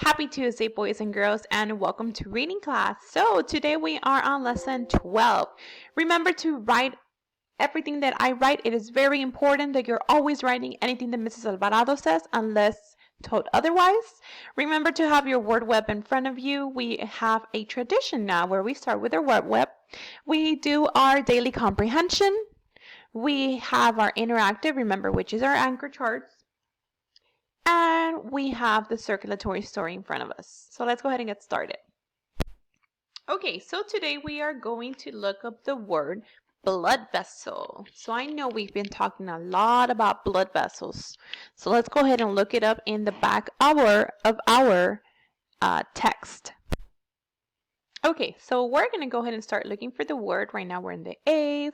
Happy Tuesday, boys and girls, and welcome to reading class. So today we are on lesson 12. Remember to write everything that I write. It is very important that you're always writing anything that Mrs. Alvarado says unless told otherwise. Remember to have your word web in front of you. We have a tradition now where we start with our word web. We do our daily comprehension. We have our interactive, remember, which is our anchor charts. And we have the circulatory story in front of us. So let's go ahead and get started. Okay, so today we are going to look up the word blood vessel. So I know we've been talking a lot about blood vessels. So let's go ahead and look it up in the back of our text. Okay, so we're going to go ahead and start looking for the word. Right now we're in the A's.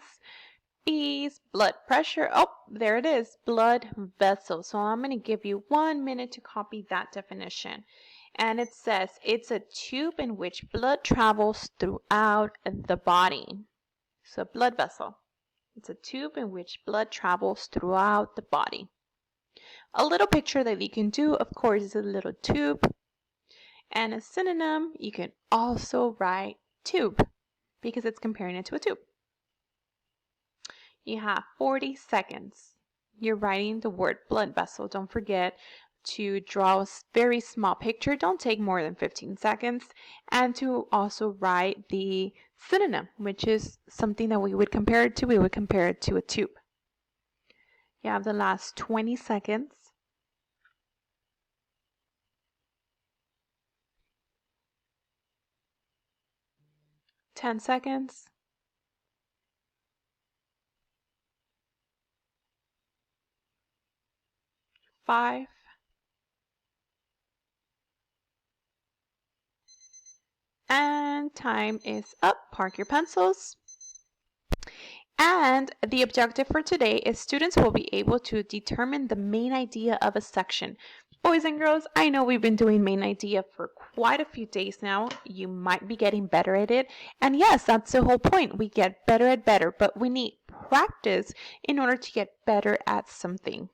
B's, blood pressure. Oh, there it is, blood vessel. So I'm going to give you 1 minute to copy that definition. And it says it's a tube in which blood travels throughout the body. So blood vessel. It's a tube in which blood travels throughout the body. A little picture that you can do, of course, is a little tube. And a synonym, you can also write tube because it's comparing it to a tube. You have 40 seconds. You're writing the word blood vessel. Don't forget to draw a very small picture. Don't take more than 15 seconds. And to also write the synonym, which is something that we would compare it to. We would compare it to a tube. You have the last 20 seconds. Ten seconds. 5. And time is up. Park your pencils. And the objective for today is students will be able to determine the main idea of a section. Boys and girls, I know we've been doing main idea for quite a few days now. You might be getting better at it. And yes, that's the whole point. We get better at better, but we need practice in order to get better at something.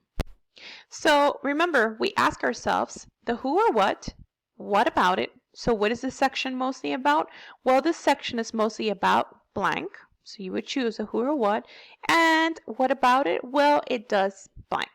So remember, we ask ourselves the who or what about it? So what is this section mostly about? Well, this section is mostly about blank. So you would choose a who or what. And what about it? Well, it does blank.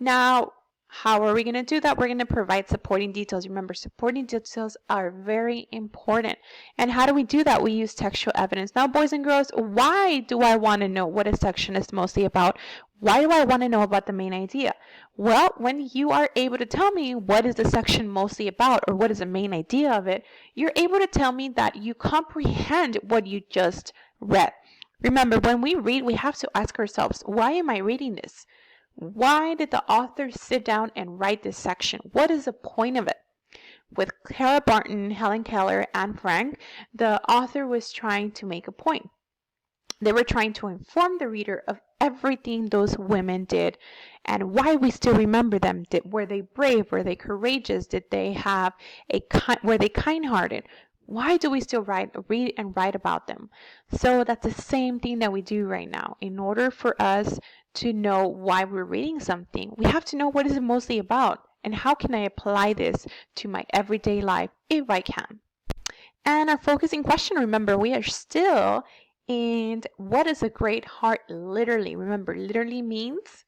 Now, how are we going to do that? We're going to provide supporting details. Remember, supporting details are very important. And how do we do that? We use textual evidence. Now, boys and girls, why do I want to know what a section is mostly about? Why do I want to know about the main idea? Well, when you are able to tell me what is the section mostly about or what is the main idea of it, you're able to tell me that you comprehend what you just read. Remember, when we read, we have to ask ourselves, why am I reading this? Why did the author sit down and write this section? What is the point of it? With Clara Barton, Helen Keller, and Frank, the author was trying to make a point. They were trying to inform the reader of everything those women did and why we still remember them. Were they brave? Were they courageous? Did they have were they kind-hearted? Why do we still read and write about them? So that's the same thing that we do right now. In order for us to know why we're reading something, we have to know what is it mostly about and how can I apply this to my everyday life if I can. And our focusing question, remember, we are still in what is a great heart literally. Remember, literally means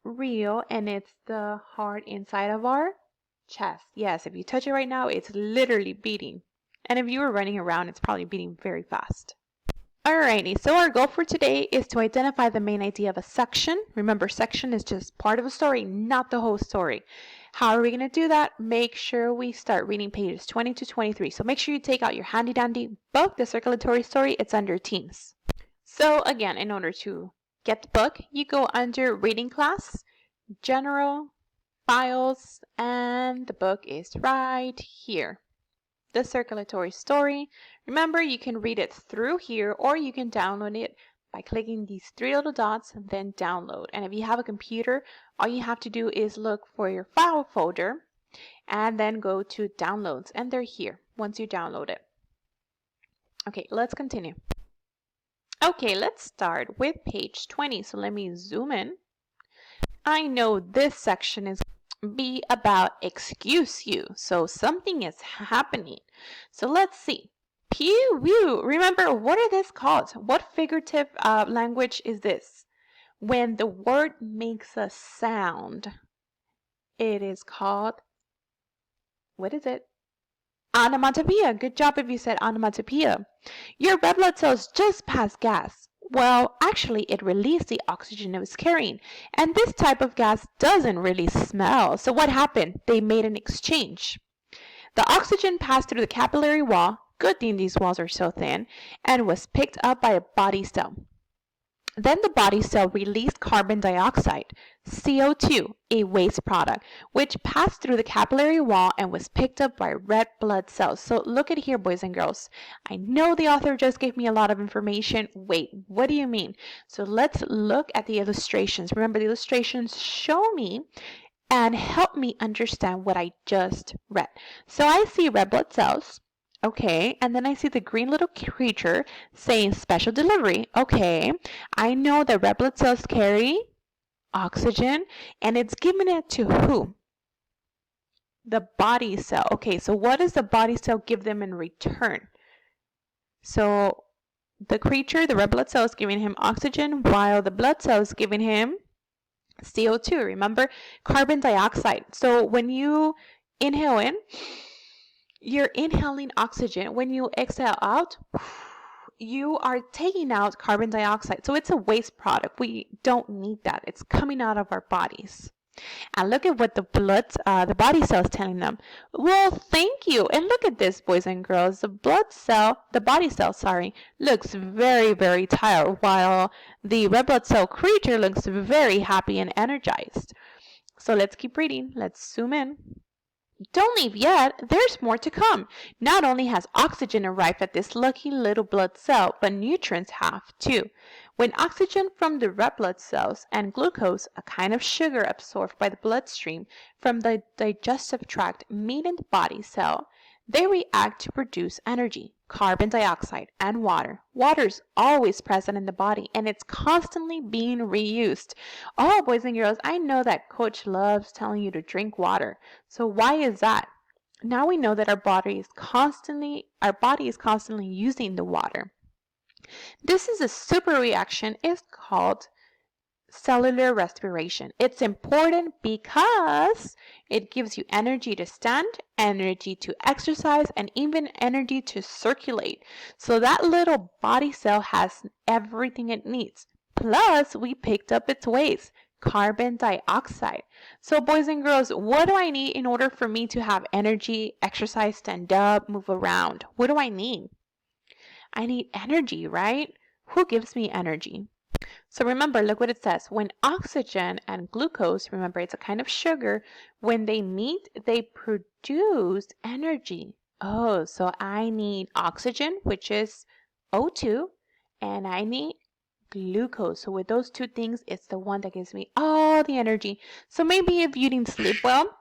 real, and it's the heart inside of our chest. Yes, if you touch it right now, it's literally beating. And if you were running around, it's probably beating very fast. Alrighty, so our goal for today is to identify the main idea of a section. Remember, section is just part of a story, not the whole story. How are we going to do that? Make sure we start reading pages 20 to 23. So make sure you take out your handy dandy book, The Circulatory Story. It's under Teens. So again, in order to get the book, you go under Reading Class, General, Files, and the book is right here. The Circulatory Story. Remember, you can read it through here or you can download it by clicking these 3 little dots and then download. And if you have a computer, all you have to do is look for your file folder and then go to downloads, and they're here once you download it. Okay, let's continue. Okay, let's start with page 20. So let me zoom in. I know this section is be about excuse you. So something is happening. So let's see. Pew, whew. Remember, what are this called? What figurative language is this? When the word makes a sound, it is called, what is it? Onomatopoeia. Good job if you said onomatopoeia. Your red blood cells just passed gas. Well, actually, it released the oxygen it was carrying. And this type of gas doesn't really smell. So what happened? They made an exchange. The oxygen passed through the capillary wall. Good thing these walls are so thin. And was picked up by a body cell. Then the body cell released carbon dioxide, CO2, a waste product, which passed through the capillary wall and was picked up by red blood cells. So look at here, boys and girls. I know the author just gave me a lot of information. Wait, what do you mean? So let's look at the illustrations. Remember, the illustrations show me and help me understand what I just read. So I see red blood cells. Okay, and then I see the green little creature saying special delivery. Okay, I know that red blood cells carry oxygen and it's giving it to who? The body cell. Okay, so what does the body cell give them in return? So the creature, the red blood cell, is giving him oxygen while the blood cell is giving him CO2. Remember, carbon dioxide. So when you inhale in, you're inhaling oxygen. When you exhale out, you are taking out carbon dioxide. So it's a waste product. We don't need that. It's coming out of our bodies. And look at what the body cell is telling them. Well, thank you. And look at this, boys and girls. The body cell, sorry, looks very, very tired, while the red blood cell creature looks very happy and energized. So let's keep reading. Let's zoom in. Don't leave yet, there's more to come. Not only has oxygen arrived at this lucky little blood cell, but nutrients have too. When oxygen from the red blood cells and glucose, a kind of sugar absorbed by the bloodstream from the digestive tract, meet in the body cell, they react to produce energy, carbon dioxide, and water. Water is always present in the body and it's constantly being reused. Oh, boys and girls, I know that coach loves telling you to drink water. So why is that? Now we know that our body is constantly using the water. This is a super reaction. It's called cellular respiration. It's important because it gives you energy to stand, energy to exercise, and even energy to circulate. So that little body cell has everything it needs. Plus, we picked up its waste, carbon dioxide. So boys and girls, what do I need in order for me to have energy, exercise, stand up, move around? What do I need? I need energy, right? Who gives me energy? So remember, look what it says. When oxygen and glucose, remember it's a kind of sugar, when they meet, they produce energy. Oh, so I need oxygen, which is O2, and I need glucose. So with those two things, it's the one that gives me all the energy. So maybe if you didn't sleep well,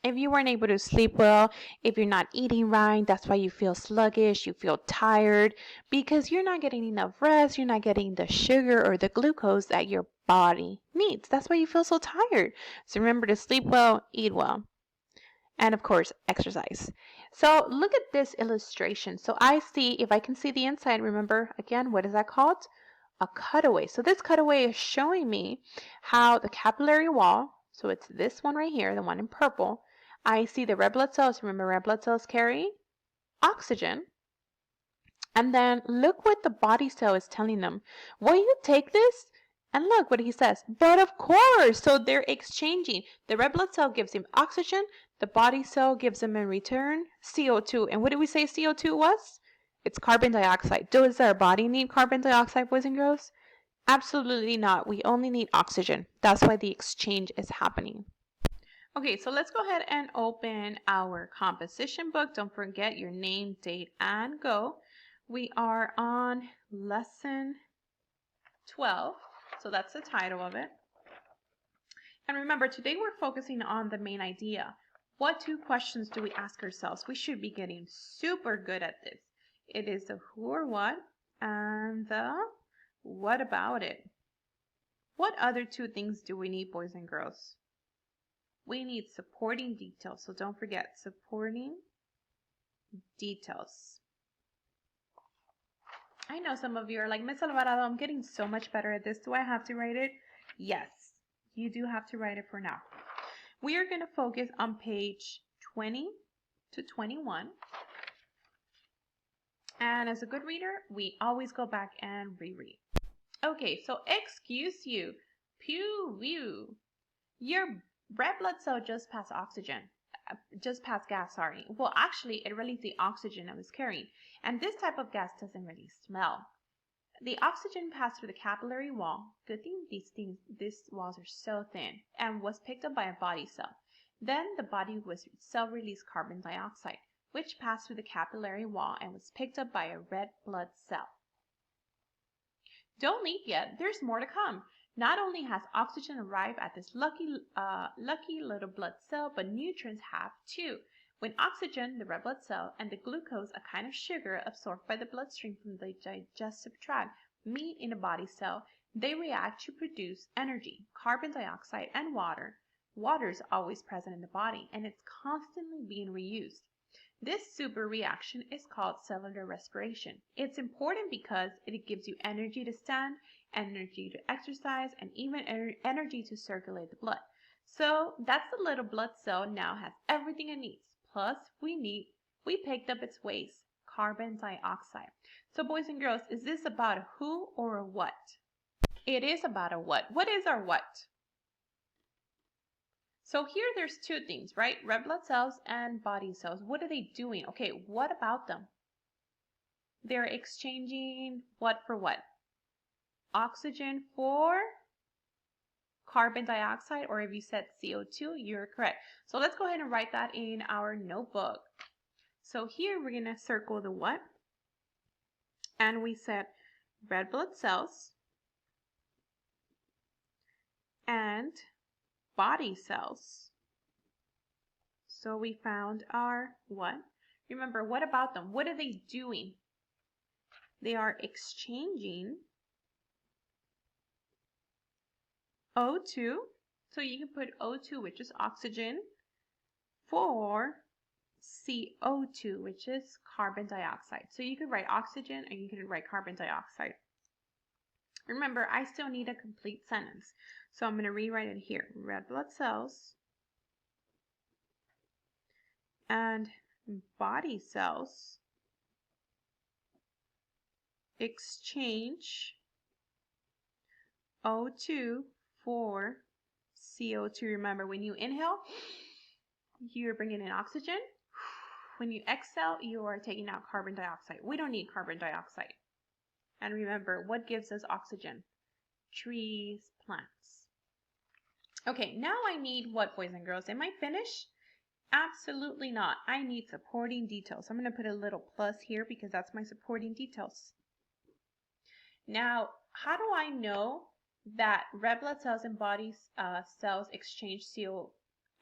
if you weren't able to sleep well, if you're not eating right, that's why you feel sluggish, you feel tired, because you're not getting enough rest, you're not getting the sugar or the glucose that your body needs. That's why you feel so tired. So remember to sleep well, eat well, and of course, exercise. So look at this illustration. So I see, if I can see the inside, remember, again, what is that called? A cutaway. So this cutaway is showing me how the capillary wall, so it's this one right here, the one in purple, I see the red blood cells. Remember, red blood cells carry oxygen. And then look what the body cell is telling them. Will you take this? And look what he says. But of course. So they're exchanging. The red blood cell gives him oxygen. The body cell gives him in return CO2. And what did we say CO2 was? It's carbon dioxide. Does our body need carbon dioxide, boys and girls? Absolutely not. We only need oxygen. That's why the exchange is happening. Okay, so let's go ahead and open our composition book. Don't forget your name, date, and go. We are on lesson 12, so that's the title of it. And remember, today we're focusing on the main idea. What two questions do we ask ourselves? We should be getting super good at this. It is the who or what and the what about it. What other two things do we need, boys and girls? We need supporting details. So don't forget supporting details. I know some of you are like, Miss Alvarado, I'm getting so much better at this. Do I have to write it? Yes, you do have to write it for now. We are going to focus on page 20 to 21. And as a good reader, we always go back and reread. Okay, so excuse you. Pew, view. Your red blood cell just passed gas, sorry. Well, actually, it released the oxygen it was carrying. And this type of gas doesn't really smell. The oxygen passed through the capillary wall. Good thing these walls are so thin, and was picked up by a body cell. Then the body cell released carbon dioxide, which passed through the capillary wall and was picked up by a red blood cell. Don't leave yet. There's more to come. Not only has oxygen arrived at this lucky little blood cell, but nutrients have too. When oxygen, the red blood cell, and the glucose, a kind of sugar absorbed by the bloodstream from the digestive tract, meet in a body cell, they react to produce energy, carbon dioxide, and water. Water is always present in the body, and it's constantly being reused. This super reaction is called cellular respiration. It's important because it gives you energy to stand, energy to exercise, and even energy to circulate the blood. So that's the little blood cell now has everything it needs. Plus, we picked up its waste, carbon dioxide. So boys and girls, is this about a who or a what? It is about a what. What is our what? So here there's two things, right? Red blood cells and body cells. What are they doing? Okay, what about them? They're exchanging what for what? Oxygen for carbon dioxide, or if you said CO2, you're correct. So let's go ahead and write that in our notebook. So here we're going to circle the what? And we said red blood cells and body cells. So we found our what? Remember, what about them? What are they doing? They are exchanging O2. So you can put O2, which is oxygen, for CO2, which is carbon dioxide. So you could write oxygen and you can write carbon dioxide. Remember, I still need a complete sentence. So I'm going to rewrite it here. Red blood cells and body cells exchange O2 for CO2. Remember, when you inhale, you're bringing in oxygen. When you exhale, you are taking out carbon dioxide. We don't need carbon dioxide. And remember, what gives us oxygen? Trees, plants. Okay, now I need what, boys and girls? Am I finished? Absolutely not. I need supporting details. I'm going to put a little plus here because that's my supporting details. Now, how do I know that red blood cells and body cells exchange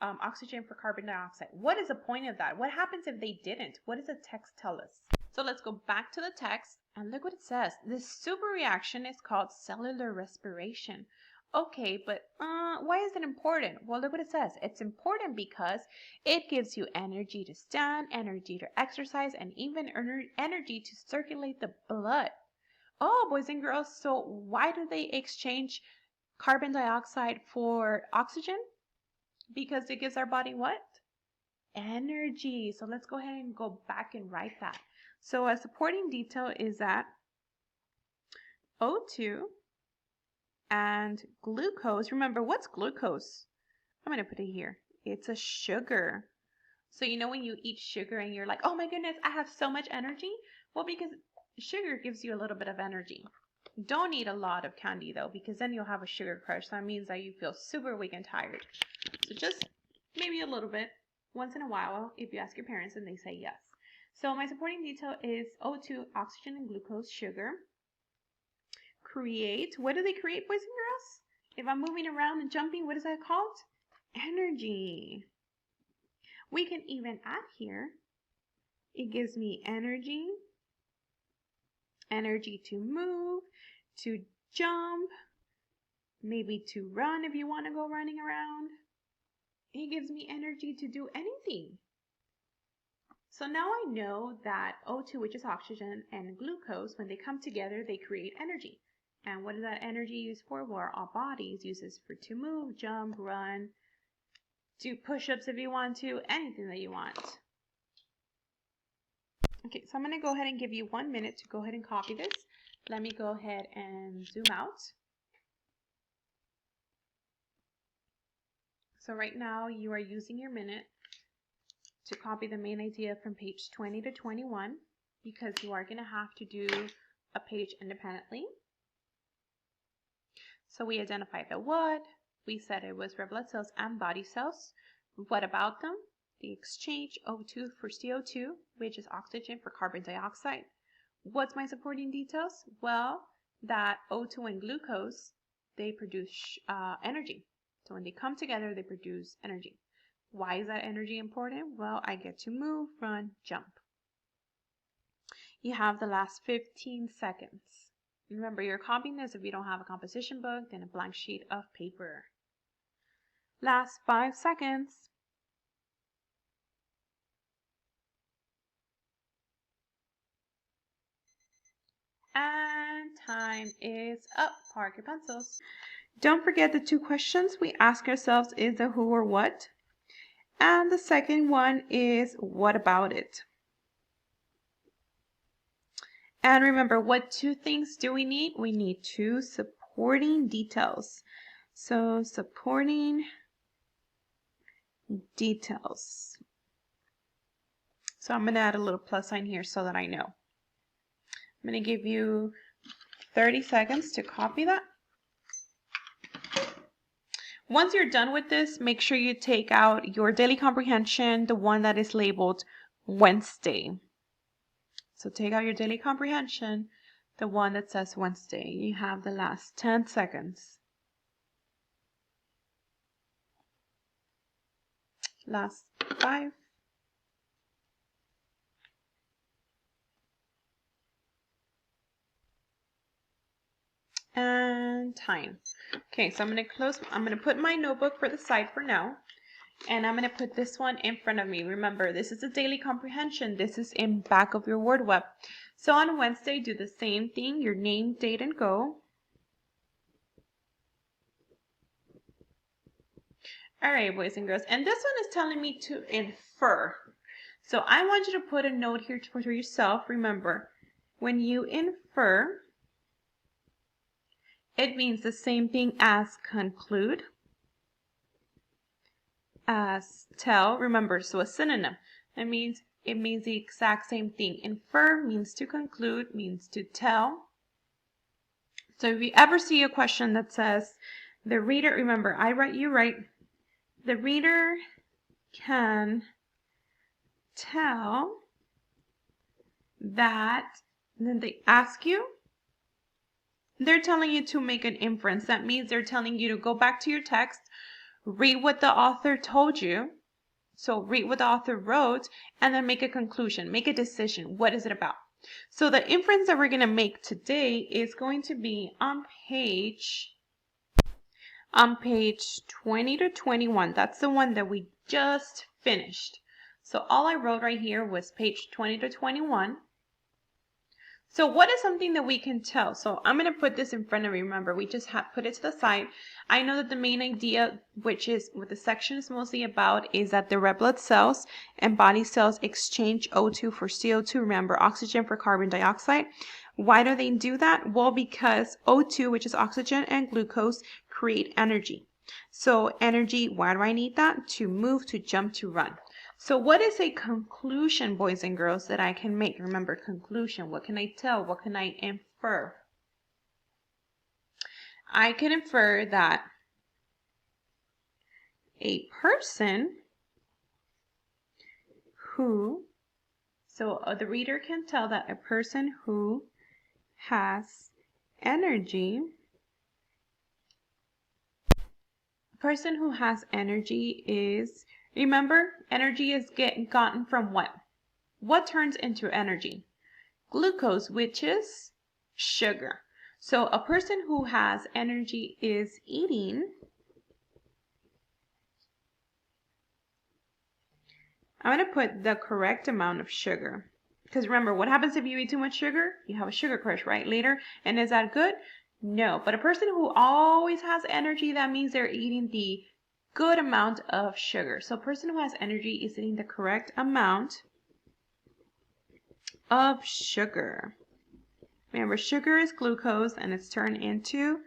oxygen for carbon dioxide? What is the point of that? What happens if they didn't? What does the text tell us? So let's go back to the text and look what it says. This super reaction is called cellular respiration. Okay, but why is it important? Well, look what it says. It's important because it gives you energy to stand, energy to exercise, and even energy to circulate the blood. Oh, boys and girls, so why do they exchange carbon dioxide for oxygen? Because it gives our body what? Energy. So let's go ahead and go back and write that. So a supporting detail is that O2 and glucose. Remember, what's glucose? I'm going to put it here. It's a sugar. So you know when you eat sugar and you're like, oh my goodness, I have so much energy? Well, because sugar gives you a little bit of energy. Don't eat a lot of candy though, because then you'll have a sugar crush. That means that you feel super weak and tired. So just maybe a little bit once in a while if you ask your parents and they say yes. So my supporting detail is O2, oxygen, and glucose, sugar. Create. What do they create, boys and girls? If I'm moving around and jumping, what is that called? Energy. We can even add here, it gives me energy to move, to jump, maybe to run if you want to go running around. It gives me energy to do anything. So now I know that O2, which is oxygen, and glucose, when they come together, they create energy. And what is that energy used for? Well, our bodies uses for to move, jump, run, do push-ups if you want to, anything that you want. Okay, so I'm going to go ahead and give you 1 minute to go ahead and copy this. Let me go ahead and zoom out. So right now you are using your minute to copy the main idea from page 20 to 21 because you are going to have to do a page independently. So we identified the what. We said it was red blood cells and body cells. What about them? The exchange O2 for CO2, which is oxygen for carbon dioxide. What's my supporting details? Well, that O2 and glucose, they produce energy. So when they come together, they produce energy. Why is that energy important? Well, I get to move, run, jump. You have the last 15 seconds. Remember, you're copying this if you don't have a composition book, then a blank sheet of paper. Last 5 seconds. And time is up. Park your pencils. Don't forget the 2 questions we ask ourselves is the who or what. And the second one is what about it? And remember, what 2 things do we need? We need 2 supporting details. So supporting details. So I'm going to add a little plus sign here so that I know. I'm going to give you 30 seconds to copy that. Once you're done with this, make sure you take out your daily comprehension, the one that is labeled Wednesday. So take out your daily comprehension, the one that says Wednesday. You have the last 10 seconds. Last 5. And time. Okay, so I'm going to put my notebook for the side for now. And I'm going to put this one in front of me. Remember, this is a daily comprehension. This is in back of your word web. So on Wednesday, do the same thing. Your name, date, and go. All right, boys and girls. And this one is telling me to infer. So I want you to put a note here for yourself. Remember, when you infer, it means the same thing as conclude, as tell. Remember, so a synonym. It means the exact same thing. Infer means to conclude, means to tell. So if you ever see a question that says, the reader, remember, I write, you write, the reader can tell that, and then they ask you, they're telling you to make an inference. That means they're telling you to go back to your text, read what the author told you. So read what the author wrote and then make a conclusion, make a decision. What is it about? So the inference that we're going to make today is going to be on page 20 to 21. That's the one that we just finished. So all I wrote right here was page 20 to 21. So what is something that we can tell? So I'm going to put this in front of me. Remember, we just put it to the side. I know that the main idea, which is what the section is mostly about, is that the red blood cells and body cells exchange O2 for CO2. Remember, oxygen for carbon dioxide. Why do they do that? Well, because O2, which is oxygen, and glucose create energy. So energy, why do I need that? To move, to jump, to run. So what is a conclusion, boys and girls, that I can make? Remember, conclusion. What can I tell? What can I infer? I can infer that a person who, so the reader can tell that a person who has energy, is, remember, energy is gotten from what? What turns into energy? Glucose, which is sugar. So a person who has energy is eating I'm going to put the correct amount of sugar. Because remember, what happens if you eat too much sugar? You have a sugar crash, right, later? And is that good? No. But a person who always has energy, that means they're eating the good amount of sugar. So a person who has energy is eating the correct amount of sugar. Remember, sugar is glucose and it's turned into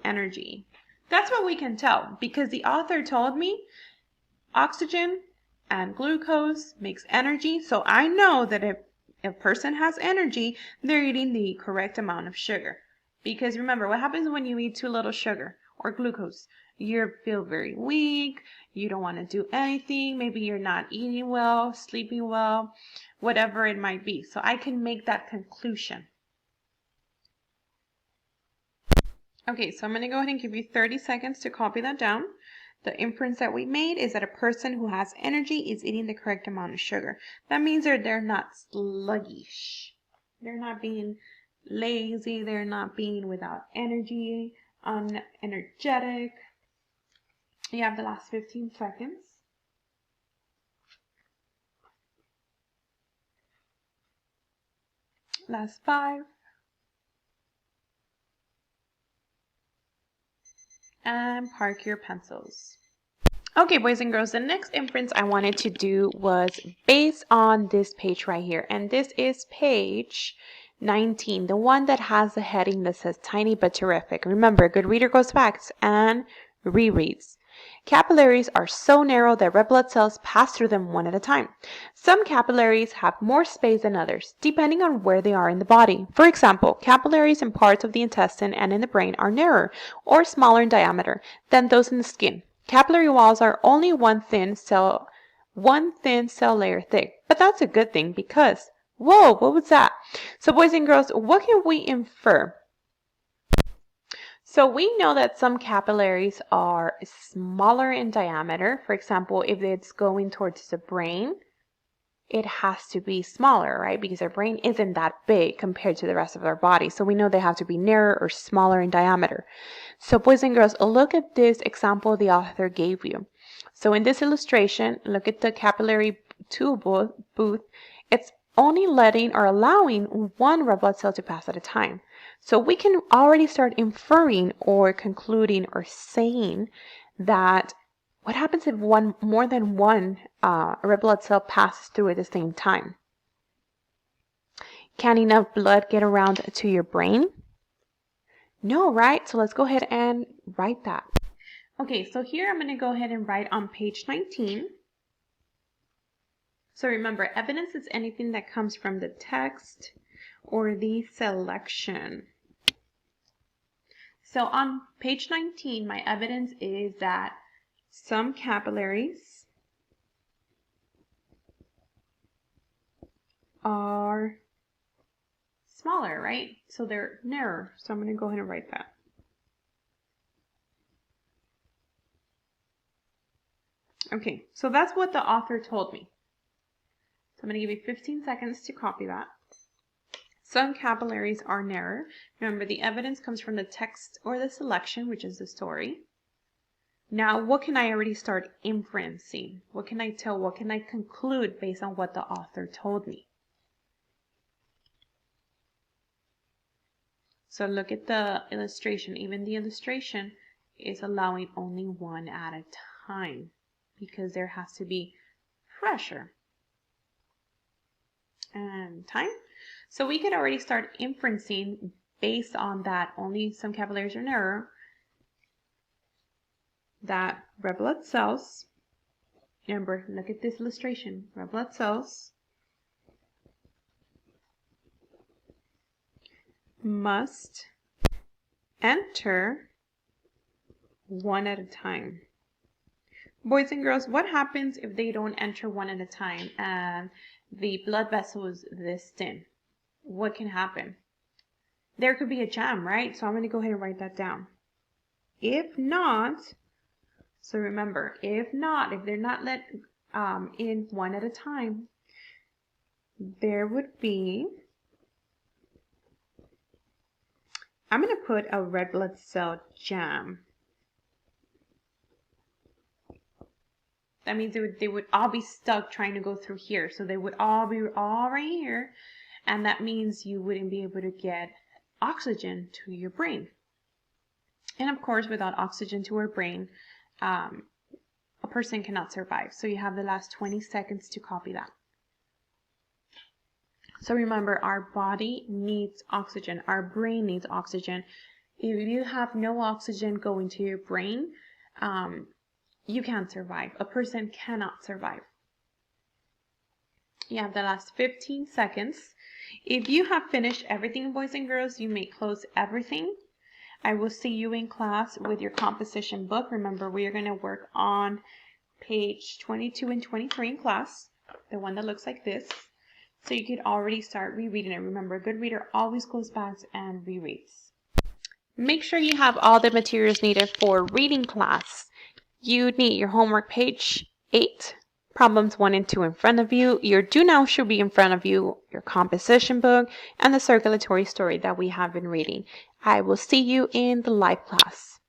energy. That's what we can tell because the author told me oxygen and glucose makes energy. So I know that if a person has energy, they're eating the correct amount of sugar. Because remember, what happens when you eat too little sugar or glucose? You feel very weak. You don't want to do anything. Maybe you're not eating well, sleeping well, whatever it might be. So I can make that conclusion. Okay, so I'm going to go ahead and give you 30 seconds to copy that down. The inference that we made is that a person who has energy is eating the correct amount of sugar. That means they're not sluggish. They're not being lazy. They're not being without energy, unenergetic. You have the last 15 seconds. Last 5. And park your pencils. Okay, boys and girls, the next inference I wanted to do was based on this page right here. And this is page 19, the one that has the heading that says Tiny but Terrific. Remember, a good reader goes back and rereads. Capillaries are so narrow that red blood cells pass through them one at a time. Some capillaries have more space than others, depending on where they are in the body. For example, capillaries in parts of the intestine and in the brain are narrower or smaller in diameter than those in the skin. Capillary walls are only one thin cell layer thick, but that's a good thing because, whoa, what was that? So boys and girls, what can we infer? So we know that some capillaries are smaller in diameter. For example, if it's going towards the brain, it has to be smaller, right? Because our brain isn't that big compared to the rest of our body. So we know they have to be narrower or smaller in diameter. So boys and girls, look at this example the author gave you. So in this illustration, look at the capillary tube booth. It's only letting or allowing one red blood cell to pass at a time. So we can already start inferring or concluding or saying that what happens if more than one red blood cell passes through at the same time? Can enough blood get around to your brain? No, right? So let's go ahead and write that. Okay, so here I'm going to go ahead and write on page 19. So remember, evidence is anything that comes from the text or the selection. So on page 19, my evidence is that some capillaries are smaller, right? So they're narrower. So I'm going to go ahead and write that. Okay, so that's what the author told me. So I'm going to give you 15 seconds to copy that. Some capillaries are narrower. Remember, the evidence comes from the text or the selection, which is the story. Now, what can I already start inferencing? What can I tell? What can I conclude based on what the author told me? So look at the illustration. Even the illustration is allowing only one at a time because there has to be pressure and time. So we could already start inferencing based on that only some capillaries are narrower, that red blood cells, remember, look at this illustration, red blood cells must enter one at a time. Boys and girls, what happens if they don't enter one at a time and the blood vessel is this thin? What can happen? There could be a jam, right? So I'm going to go ahead and write that down. If not, so remember, if they're not let in one at a time, there would be, I'm going to put a red blood cell jam. That means they would all be stuck trying to go through here. So they would all be all right here. And that means you wouldn't be able to get oxygen to your brain. And of course, without oxygen to our brain, a person cannot survive. So you have the last 20 seconds to copy that. So remember, our body needs oxygen. Our brain needs oxygen. If you have no oxygen going to your brain, you can't survive. A person cannot survive. You have the last 15 seconds. If you have finished everything, boys and girls, you may close everything. I will see you in class with your composition book. Remember, we are going to work on page 22 and 23 in class, the one that looks like this. So you could already start rereading it. Remember, a good reader always goes back and rereads. Make sure you have all the materials needed for reading class. You need your homework page 8, problems 1 and 2 in front of you. Your do now should be in front of you, your composition book, and the circulatory story that we have been reading. I will see you in the live class.